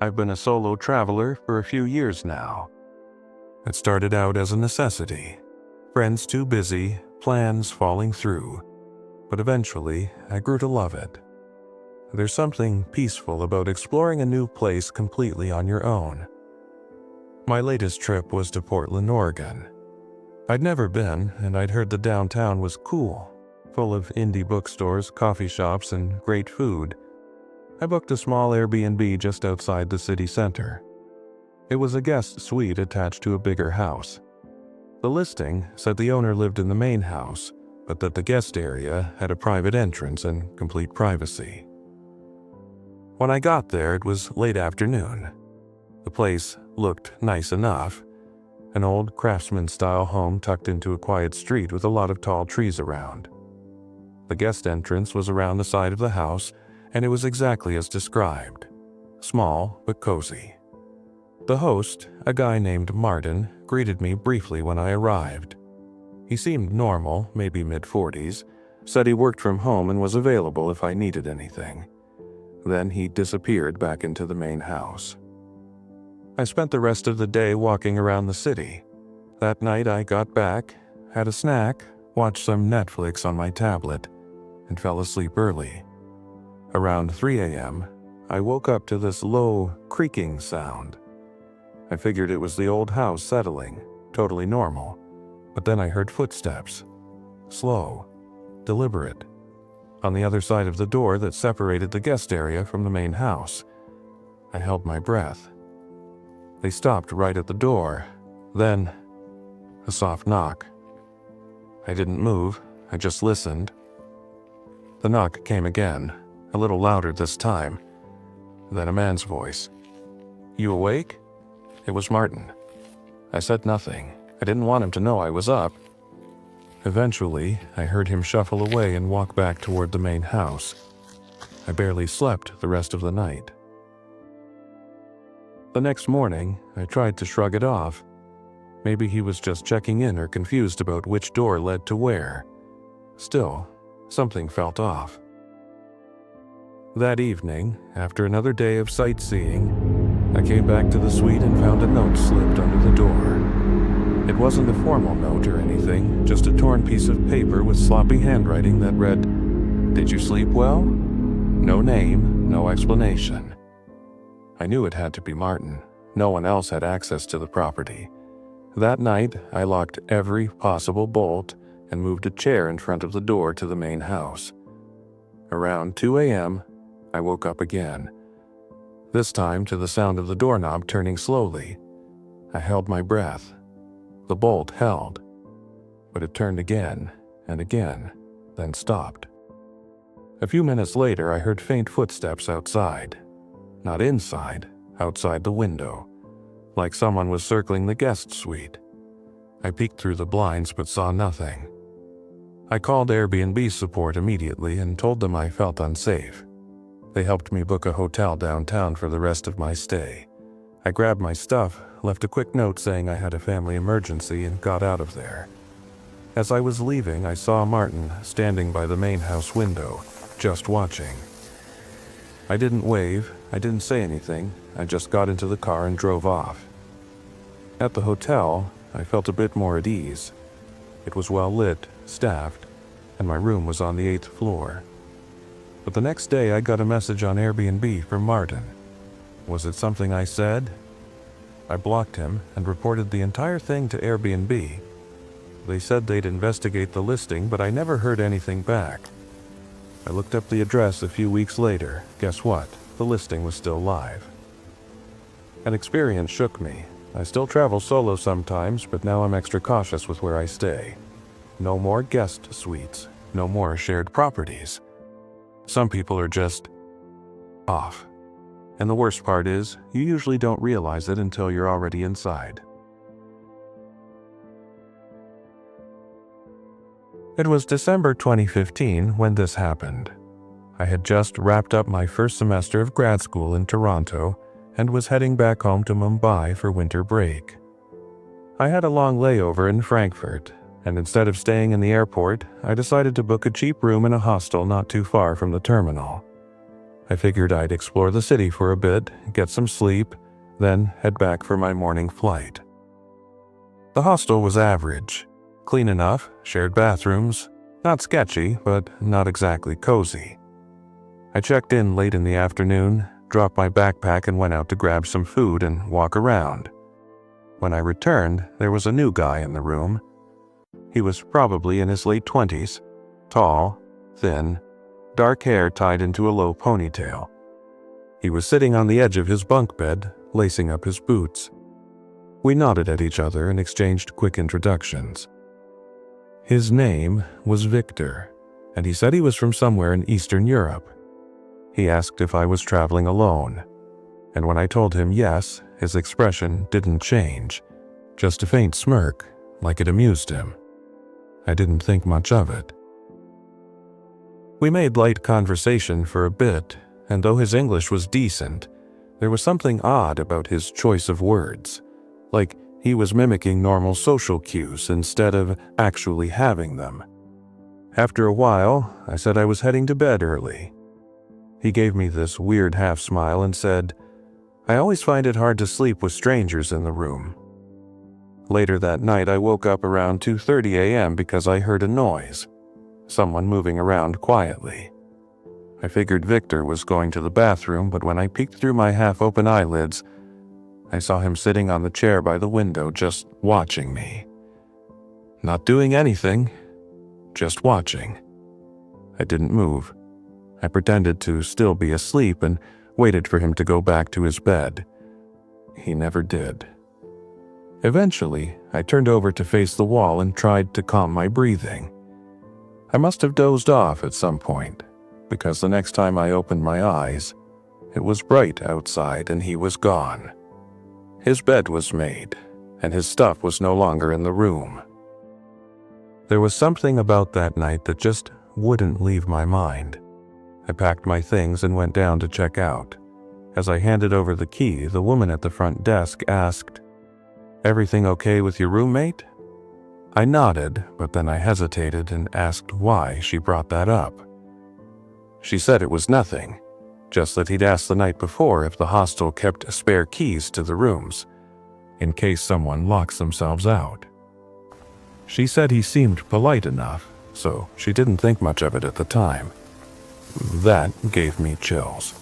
I've been a solo traveler for a few years now. It started out as a necessity. Friends too busy, plans falling through. But eventually, I grew to love it. There's something peaceful about exploring a new place completely on your own. My latest trip was to Portland, Oregon. I'd never been, and I'd heard the downtown was cool, full of indie bookstores, coffee shops, and great food. I booked a small Airbnb just outside the city center. It was a guest suite attached to a bigger house. The listing said the owner lived in the main house, but that the guest area had a private entrance and complete privacy. When I got there, it was late afternoon. The place looked nice enough. An old craftsman-style home tucked into a quiet street with a lot of tall trees around. The guest entrance was around the side of the house, and it was exactly as described. Small, but cozy. The host, a guy named Martin, greeted me briefly when I arrived. He seemed normal, maybe mid-40s, said he worked from home and was available if I needed anything. Then he disappeared back into the main house. I spent the rest of the day walking around the city. That night I got back, had a snack, watched some Netflix on my tablet, and fell asleep early. Around 3 a.m., I woke up to this low, creaking sound. I figured it was the old house settling, totally normal, but then I heard footsteps. Slow, deliberate, on the other side of the door that separated the guest area from the main house. I held my breath. They stopped right at the door. Then, a soft knock. I didn't move, I just listened. The knock came again, a little louder this time. Then a man's voice. "You awake?" It was Martin. I said nothing. I didn't want him to know I was up. Eventually, I heard him shuffle away and walk back toward the main house. I barely slept the rest of the night. The next morning, I tried to shrug it off. Maybe he was just checking in or confused about which door led to where. Still, something felt off. That evening, after another day of sightseeing, I came back to the suite and found a note slipped under the door. It wasn't a formal note or anything, just a torn piece of paper with sloppy handwriting that read, "Did you sleep well?" No name, no explanation. I knew it had to be Martin. No one else had access to the property. That night, I locked every possible bolt and moved a chair in front of the door to the main house. Around 2 a.m., I woke up again. This time to the sound of the doorknob turning slowly. I held my breath. The bolt held, but it turned again and again, then stopped. A few minutes later, I heard faint footsteps outside. Not inside, outside the window, like someone was circling the guest suite. I peeked through the blinds but saw nothing. I called Airbnb support immediately and told them I felt unsafe. They helped me book a hotel downtown for the rest of my stay. I grabbed my stuff, left a quick note saying I had a family emergency, and got out of there. As I was leaving, I saw Martin standing by the main house window, just watching. I didn't wave, I didn't say anything, I just got into the car and drove off. At the hotel, I felt a bit more at ease. It was well lit, staffed, and my room was on the 8th floor. But the next day I got a message on Airbnb from Martin. Was it something I said? I blocked him and reported the entire thing to Airbnb. They said they'd investigate the listing, but I never heard anything back. I looked up the address a few weeks later. Guess what? The listing was still live. An experience shook me. I still travel solo sometimes, but now I'm extra cautious with where I stay. No more guest suites. No more shared properties. Some people are just off. And the worst part is, you usually don't realize it until you're already inside. It was December 2015 when this happened. I had just wrapped up my first semester of grad school in Toronto and was heading back home to Mumbai for winter break. I had a long layover in Frankfurt, and instead of staying in the airport, I decided to book a cheap room in a hostel not too far from the terminal. I figured I'd explore the city for a bit, get some sleep, then head back for my morning flight. The hostel was average. Clean enough, shared bathrooms, not sketchy, but not exactly cozy. I checked in late in the afternoon, dropped my backpack and went out to grab some food and walk around. When I returned, there was a new guy in the room. He was probably in his late 20s, tall, thin, dark hair tied into a low ponytail. He was sitting on the edge of his bunk bed, lacing up his boots. We nodded at each other and exchanged quick introductions. His name was Victor, and he said he was from somewhere in Eastern Europe. He asked if I was traveling alone, and when I told him yes, his expression didn't change, just a faint smirk, like it amused him. I didn't think much of it. We made light conversation for a bit, and though his English was decent, there was something odd about his choice of words, like he was mimicking normal social cues instead of actually having them. After a while, I said I was heading to bed early. He gave me this weird half-smile and said, "I always find it hard to sleep with strangers in the room." Later that night, I woke up around 2:30 a.m. because I heard a noise, someone moving around quietly. I figured Victor was going to the bathroom, but when I peeked through my half-open eyelids, I saw him sitting on the chair by the window just watching me. Not doing anything, just watching. I didn't move. I pretended to still be asleep and waited for him to go back to his bed. He never did. Eventually, I turned over to face the wall and tried to calm my breathing. I must have dozed off at some point, because the next time I opened my eyes, it was bright outside and he was gone. His bed was made, and his stuff was no longer in the room. There was something about that night that just wouldn't leave my mind. I packed my things and went down to check out. As I handed over the key, the woman at the front desk asked, "Everything okay with your roommate?" I nodded, but then I hesitated and asked why she brought that up. She said it was nothing, just that he'd asked the night before if the hostel kept spare keys to the rooms, in case someone locks themselves out. She said he seemed polite enough, so she didn't think much of it at the time. That gave me chills.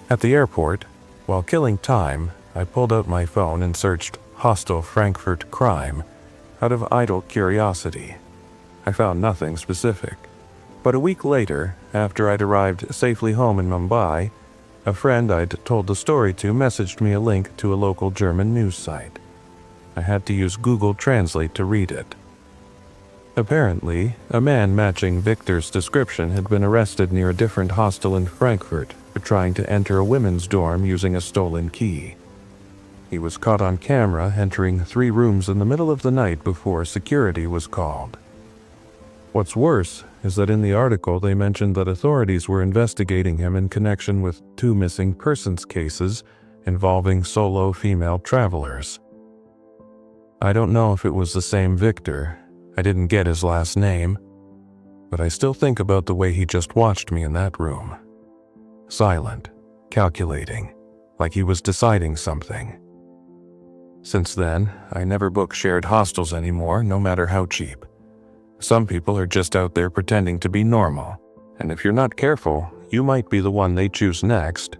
At the airport, while killing time, I pulled out my phone and searched Hostel Frankfurt crime out of idle curiosity. I found nothing specific. But a week later, after I'd arrived safely home in Mumbai, a friend I'd told the story to messaged me a link to a local German news site. I had to use Google Translate to read it. Apparently, a man matching Victor's description had been arrested near a different hostel in Frankfurt for trying to enter a women's dorm using a stolen key. He was caught on camera entering 3 rooms in the middle of the night before security was called. What's worse is that in the article they mentioned that authorities were investigating him in connection with 2 missing persons cases involving solo female travelers. I don't know if it was the same Victor. I didn't get his last name, but I still think about the way he just watched me in that room. Silent, calculating, like he was deciding something. Since then, I never book shared hostels anymore, no matter how cheap. Some people are just out there pretending to be normal, and if you're not careful, you might be the one they choose next